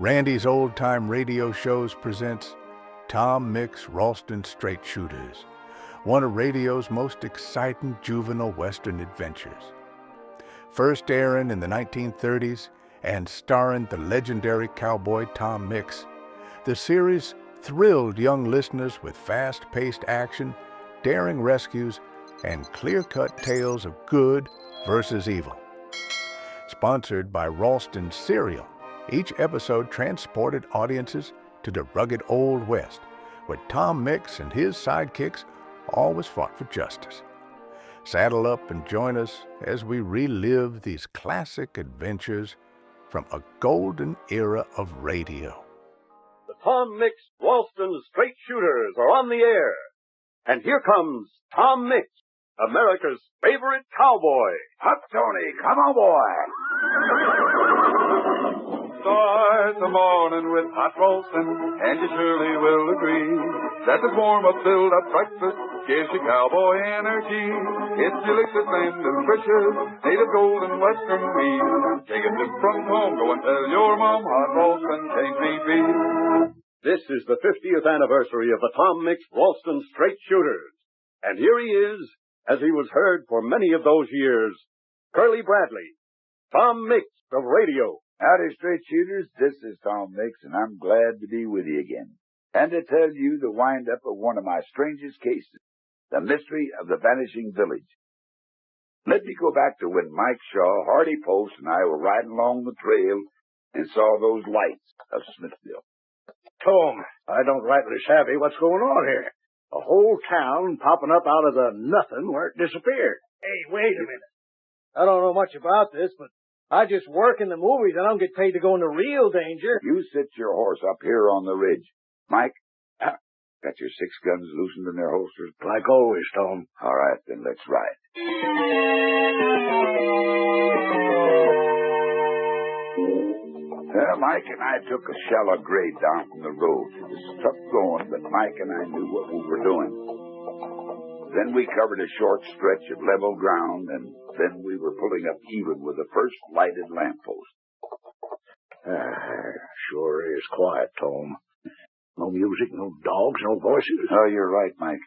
Randy's Old Time Radio Shows presents Tom Mix Ralston Straight Shooters, one of radio's most exciting juvenile Western adventures. First airing in the 1930s and starring the legendary cowboy Tom Mix, the series thrilled young listeners with fast-paced action, daring rescues, and clear-cut tales of good versus evil. Sponsored by Ralston Cereal, each episode transported audiences to the rugged Old West, where Tom Mix and his sidekicks always fought for justice. Saddle up and join us as we relive these classic adventures from a golden era of radio. The Tom Mix Ralston Straight Shooters are on the air. And here comes Tom Mix, America's favorite cowboy. Up, Tony. Come on, boy. Start the morning with hot roasting, and you surely will agree that this warm-up, filled-up breakfast gives you cowboy energy. It's delicious and nutritious, native golden western meat. Take a tip from home, go and tell your mom hot roasting can't be beat. This is the 50th anniversary of the Tom Mix Ralston Straight Shooters. And here he is, as he was heard for many of those years, Curly Bradley, Tom Mix of radio. Howdy, straight shooters. This is Tom Mix, and I'm glad to be with you again. And to tell you the wind-up of one of my strangest cases, the mystery of the Vanishing Village. Let me go back to when Mike Shaw, Hardy Post, and I were riding along the trail and saw those lights of Smithville. Tom, I don't rightly savvy what's going on here. A whole town popping up out of the nothing where it disappeared. Hey, wait a minute. I don't know much about this, but I just work in the movies. I don't get paid to go into real danger. You sit your horse up here on the ridge. Mike, got your 6 guns loosened in their holsters? Like always, Tom. All right, then let's ride. Mike and I took a shallow grade down from the road. It was tough going, but Mike and I knew what we were doing. Then we covered a short stretch of level ground, and then we were pulling up even with the first lighted lamppost. Sure is quiet, Tom. No music, no dogs, no voices. Oh, you're right, Mike.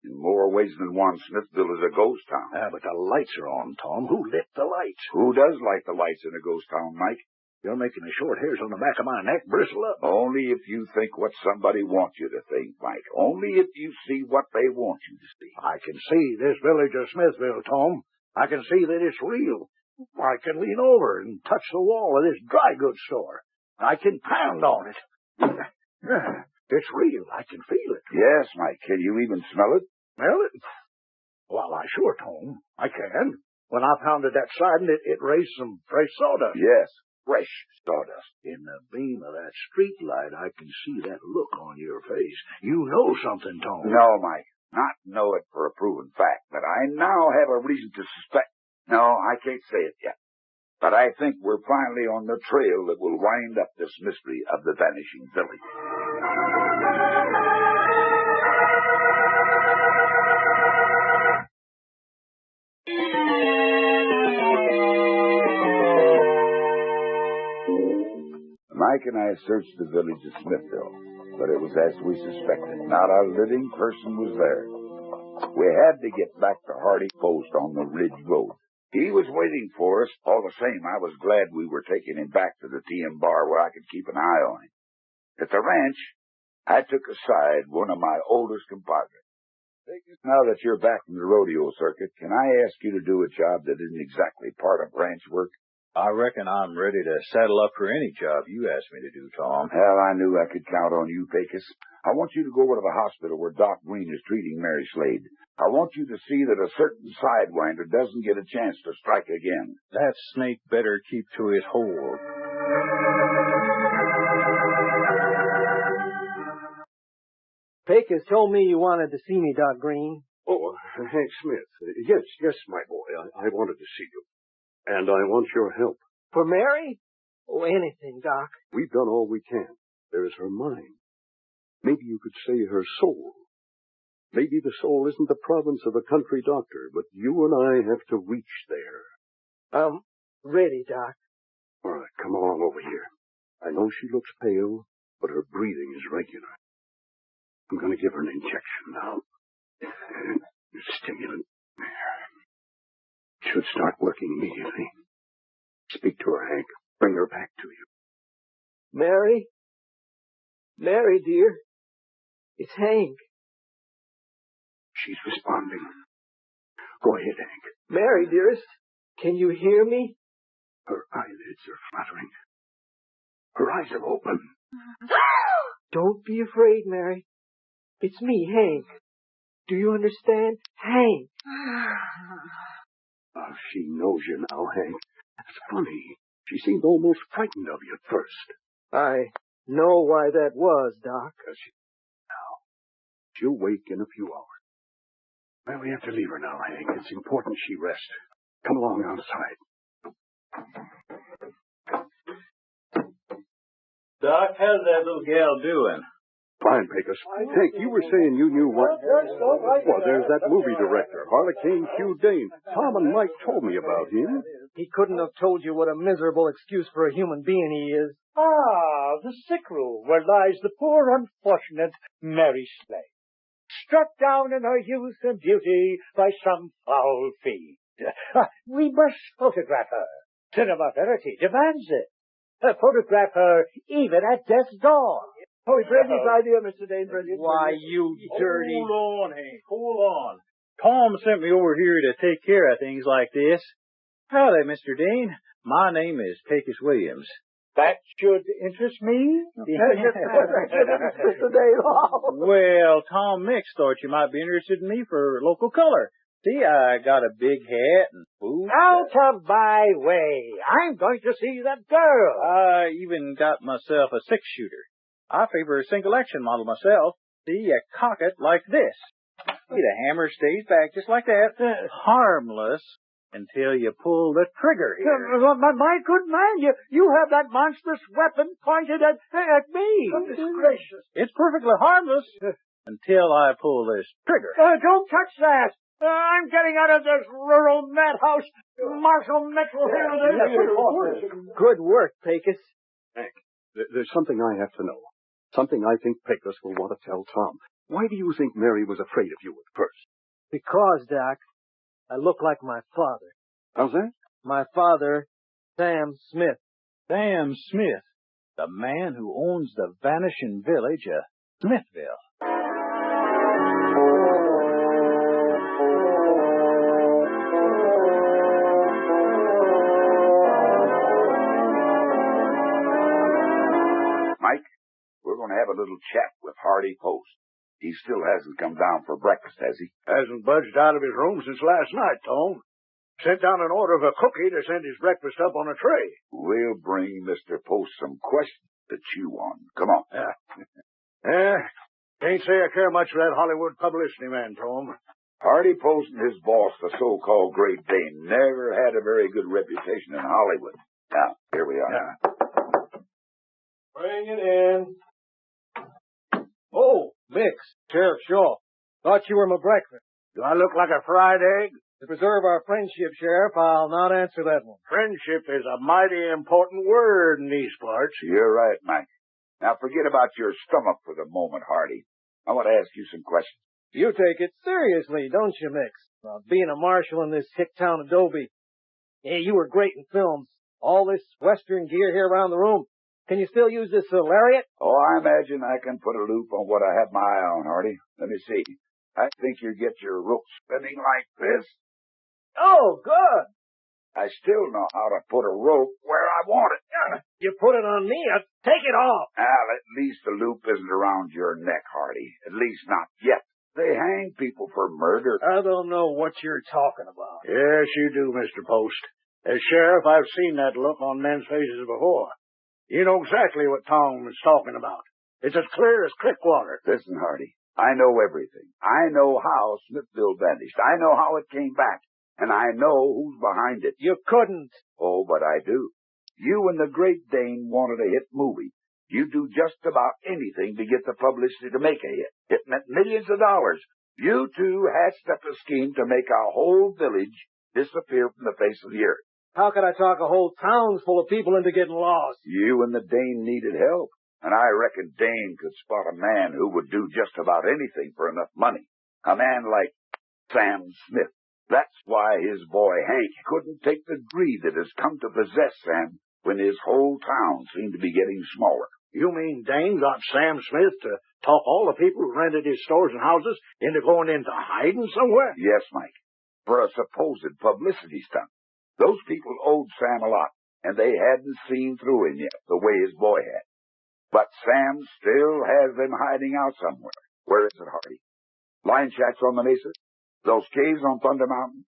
In more ways than one, Smithville is a ghost town. But the lights are on, Tom. Who lit the lights? Who does light the lights in a ghost town, Mike? You're making the short hairs on the back of my neck bristle up. Only if you think what somebody wants you to think, Mike. Only if you see what they want you to see. I can see this village of Smithville, Tom. I can see that it's real. I can lean over and touch the wall of this dry goods store. I can pound on it. It's real. I can feel it. Yes, Mike. Can you even smell it? Smell it? Well, sure, Tom. I can. When I pounded that siding, it raised some fresh sawdust. Yes. Fresh sawdust. In the beam of that street light, I can see that look on your face. You know something, Tom. No, Mike. Not know it for a proven fact, but I now have a reason to suspect. No, I can't say it yet. But I think we're finally on the trail that will wind up this mystery of the Vanishing Village. Mike and I searched the village of Smithville, but it was as we suspected. Not a living person was there. We had to get back to Hardy Post on the Ridge Road. He was waiting for us. All the same, I was glad we were taking him back to the TM bar where I could keep an eye on him. At the ranch, I took aside one of my oldest compadres. Now that you're back from the rodeo circuit, can I ask you to do a job that isn't exactly part of ranch work? I reckon I'm ready to saddle up for any job you ask me to do, Tom. Well, I knew I could count on you, Pecos. I want you to go over to the hospital where Doc Green is treating Mary Slade. I want you to see that a certain sidewinder doesn't get a chance to strike again. That snake better keep to his hold. Pecos told me you wanted to see me, Doc Green. Oh, Hank Smith. Yes, my boy. I wanted to see you. And I want your help. For Mary? Oh, anything, Doc. We've done all we can. There's her mind. Maybe you could say her soul. Maybe the soul isn't the province of a country doctor, but you and I have to reach there. Ready, Doc. All right, come along over here. I know she looks pale, but her breathing is regular. I'm going to give her an injection now. Stimulant. Should start working immediately. Speak to her, Hank. Bring her back to you. Mary? Mary, dear. It's Hank. She's responding. Go ahead, Hank. Mary, dearest. Can you hear me? Her eyelids are fluttering. Her eyes are open. Don't be afraid, Mary. It's me, Hank. Do you understand? Hank. Oh, she knows you now, Hank. That's funny. She seemed almost frightened of you at first. I know why that was, Doc. Because she'll wake in a few hours. Well, we have to leave her now, Hank. It's important she rest. Come along outside. Doc, how's that little gal doing? Fine, Pecos. Hank, you were saying you knew what... Well, there's that movie director, Harlequin Hugh Dane. Tom and Mike told me about him. He couldn't have told you what a miserable excuse for a human being he is. Ah, the sick room where lies the poor unfortunate Mary Slade, struck down in her youth and beauty by some foul fiend. We must photograph her. Cinema Verity demands it. Photograph her even at death's door. Oh, brilliant idea, Mr. Dane, brilliant. Why, you dirty... Hold on, Hank. Hold on. Tom sent me over here to take care of things like this. Howdy, Mr. Dane. My name is Pecos Williams. That should interest me. Mr. Dane. Well, Tom Mix thought you might be interested in me for local color. See, I got a big hat and boots. Out of my way. I'm going to see that girl. I even got myself a six-shooter. I favor a single-action model myself. See, you cock it like this. See, the hammer stays back just like that. Harmless until you pull the trigger here. My good man, you have that monstrous weapon pointed at me. Goodness gracious. It's perfectly harmless until I pull this trigger. Don't touch that. I'm getting out of this rural madhouse. Marshal Mitchell here. Good work, Pecos. Hank, there's something I have to know. Something I think Pecos will want to tell Tom. Why do you think Mary was afraid of you at first? Because, Doc, I look like my father. How's that? My father, Sam Smith. Sam Smith, the man who owns the vanishing village of Smithville. Mike, we're going to have a little chat with Hardy Post. He still hasn't come down for breakfast, has he? Hasn't budged out of his room since last night, Tom. Sent down an order of a cookie to send his breakfast up on a tray. We'll bring Mr. Post some questions to chew on. Come on. Can't say I care much for that Hollywood publicity man, Tom. Hardy Post and his boss, the so-called Great Dane, never had a very good reputation in Hollywood. Now, here we are. Yeah. Bring it in. Oh, Mix, Sheriff Shaw. Thought you were my breakfast. Do I look like a fried egg? To preserve our friendship, Sheriff, I'll not answer that one. Friendship is a mighty important word in these parts. You're right, Mike. Now, forget about your stomach for the moment, Hardy. I want to ask you some questions. You take it seriously, don't you, Mix? Being a marshal in this hick town of Dobie. Yeah, you were great in films. All this Western gear here around the room. Can you still use this lariat? Oh, I imagine I can put a loop on what I have my eye on, Hardy. Let me see. I think you get your rope spinning like this. Oh, good. I still know how to put a rope where I want it. You put it on me, I'll take it off. Well, at least the loop isn't around your neck, Hardy. At least not yet. They hang people for murder. I don't know what you're talking about. Yes, you do, Mr. Post. As sheriff, I've seen that look on men's faces before. You know exactly what Tom is talking about. It's as clear as creek water. Listen, Hardy, I know everything. I know how Smithville vanished. I know how it came back. And I know who's behind it. You couldn't. Oh, but I do. You and the Great Dane wanted a hit movie. You do just about anything to get the publicity to make a hit. It meant millions of dollars. You two hatched up a scheme to make our whole village disappear from the face of the earth. How could I talk a whole town full of people into getting lost? You and the Dane needed help, and I reckon Dane could spot a man who would do just about anything for enough money. A man like Sam Smith. That's why his boy Hank couldn't take the greed that has come to possess Sam when his whole town seemed to be getting smaller. You mean Dane got Sam Smith to talk all the people who rented his stores and houses into going into hiding somewhere? Yes, Mike. For a supposed publicity stunt. Those people owed Sam a lot, and they hadn't seen through him yet, the way his boy had. But Sam still has them hiding out somewhere. Where is it, Hardy? Line shacks on the mesa? Those caves on Thunder Mountain?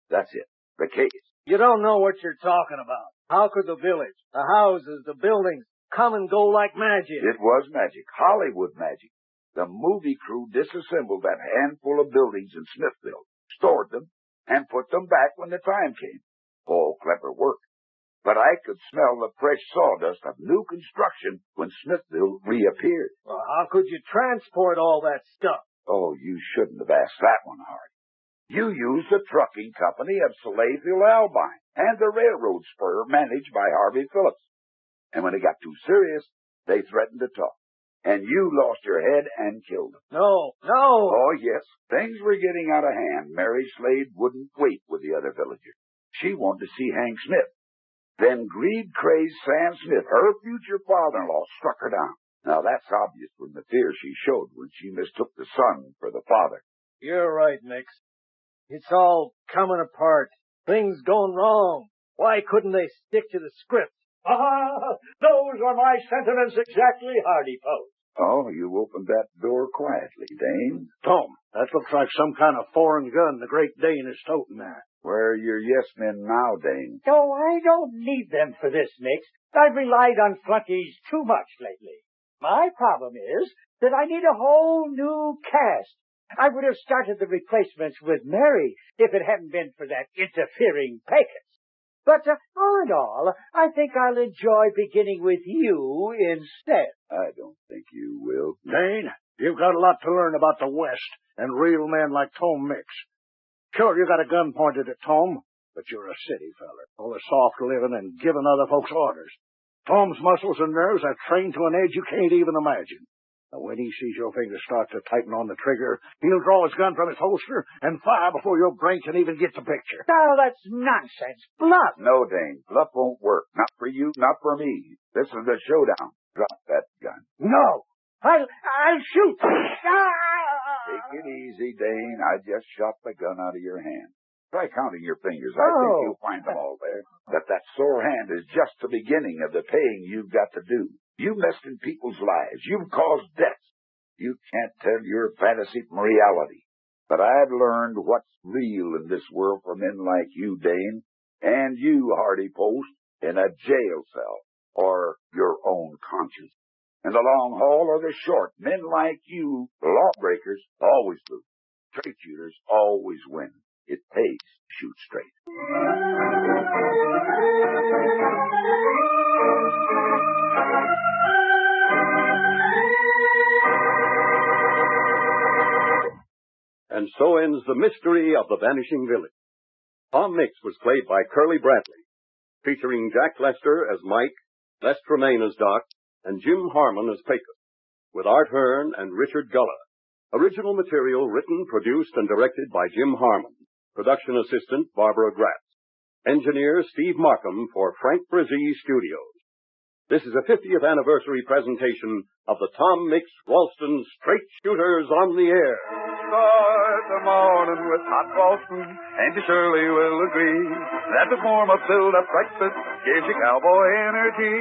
That's it. The caves. You don't know what you're talking about. How could the village, the houses, the buildings come and go like magic? It was magic. Hollywood magic. The movie crew disassembled that handful of buildings in Smithville, stored them, and put them back when the time came. All clever work. But I could smell the fresh sawdust of new construction when Smithville reappeared. Well, how could you transport all that stuff? Oh, you shouldn't have asked that one, Hardy. You used the trucking company of Saleyville Albine and the railroad spur managed by Harvey Phillips. And when it got too serious, they threatened to talk. And you lost your head and killed them. No. Oh, yes. Things were getting out of hand. Mary Slade wouldn't wait with the other villagers. She wanted to see Hank Smith. Then greed-crazed Sam Smith, her future father-in-law, struck her down. Now, that's obvious from the fear she showed when she mistook the son for the father. You're right, Mix. It's all coming apart. Things going wrong. Why couldn't they stick to the script? Those are my sentiments exactly, Hardy Post. Oh, you opened that door quietly, Dane. Tom, that looks like some kind of foreign gun the Great Dane is toting there. Where are your yes-men now, Dane? Oh, I don't need them for this, Mix. I've relied on flunkies too much lately. My problem is that I need a whole new cast. I would have started the replacements with Mary if it hadn't been for that interfering Pecos. But all in all, I think I'll enjoy beginning with you instead. I don't think you will. Dane, you've got a lot to learn about the West and real men like Tom Mix. Sure, you got a gun pointed at Tom, but you're a city feller, full of soft living and giving other folks orders. Tom's muscles and nerves are trained to an edge you can't even imagine. And when he sees your fingers start to tighten on the trigger, he'll draw his gun from his holster and fire before your brain can even get the picture. Now, that's nonsense. Bluff. No, Dane. Bluff won't work. Not for you, not for me. This is the showdown. Drop that gun. No. I'll shoot. Take it easy, Dane. I just shot the gun out of your hand. Try counting your fingers. I think you'll find them all there. But that sore hand is just the beginning of the paying you've got to do. You messed in people's lives. You've caused deaths. You can't tell your fantasy from reality. But I've learned what's real in this world for men like you, Dane, and you, Hardy Post, in a jail cell or your own conscience. In the long haul or the short, men like you, lawbreakers, always lose. Straight shooters always win. It pays to shoot straight. And so ends the mystery of the Vanishing Village. Tom Mix was played by Curly Bradley, featuring Jack Lester as Mike, Les Tremaine as Doc, and Jim Harmon as Pecos, with Art Hearn and Richard Gulla. Original material written, produced, and directed by Jim Harmon. Production assistant Barbara Gratz. Engineer Steve Markham for Frank Brzee Studios. This is a 50th anniversary presentation of the Tom Mix Ralston Straight Shooters on the Air. Start the morning with hot Boston, and you surely will agree that the form of filled-up breakfast gives you cowboy energy.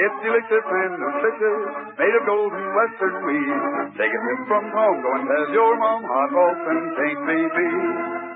It's delicious and nutritious, made of golden western wheat. Take a sip from Congo and tell your mom hot Boston can't be beat.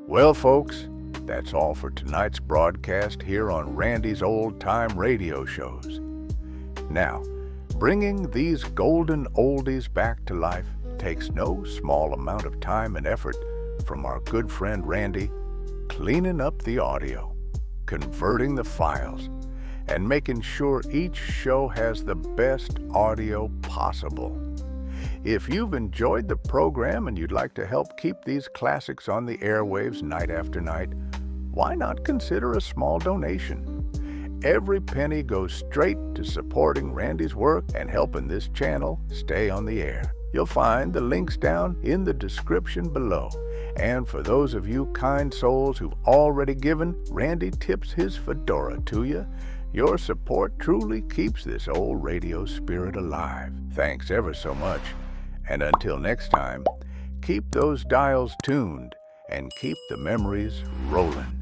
Well, folks, That's all for tonight's broadcast here on Randy's Old Time Radio Shows. Now, bringing these golden oldies back to life takes no small amount of time and effort from our good friend Randy, cleaning up the audio, converting the files, and making sure each show has the best audio possible. If you've enjoyed the program and you'd like to help keep these classics on the airwaves night after night, why not consider a small donation? Every penny goes straight to supporting Randy's work and helping this channel stay on the air. You'll find the links down in the description below. And for those of you kind souls who've already given, Randy tips his fedora to you. Your support truly keeps this old radio spirit alive. Thanks ever so much. And until next time, keep those dials tuned and keep the memories rolling.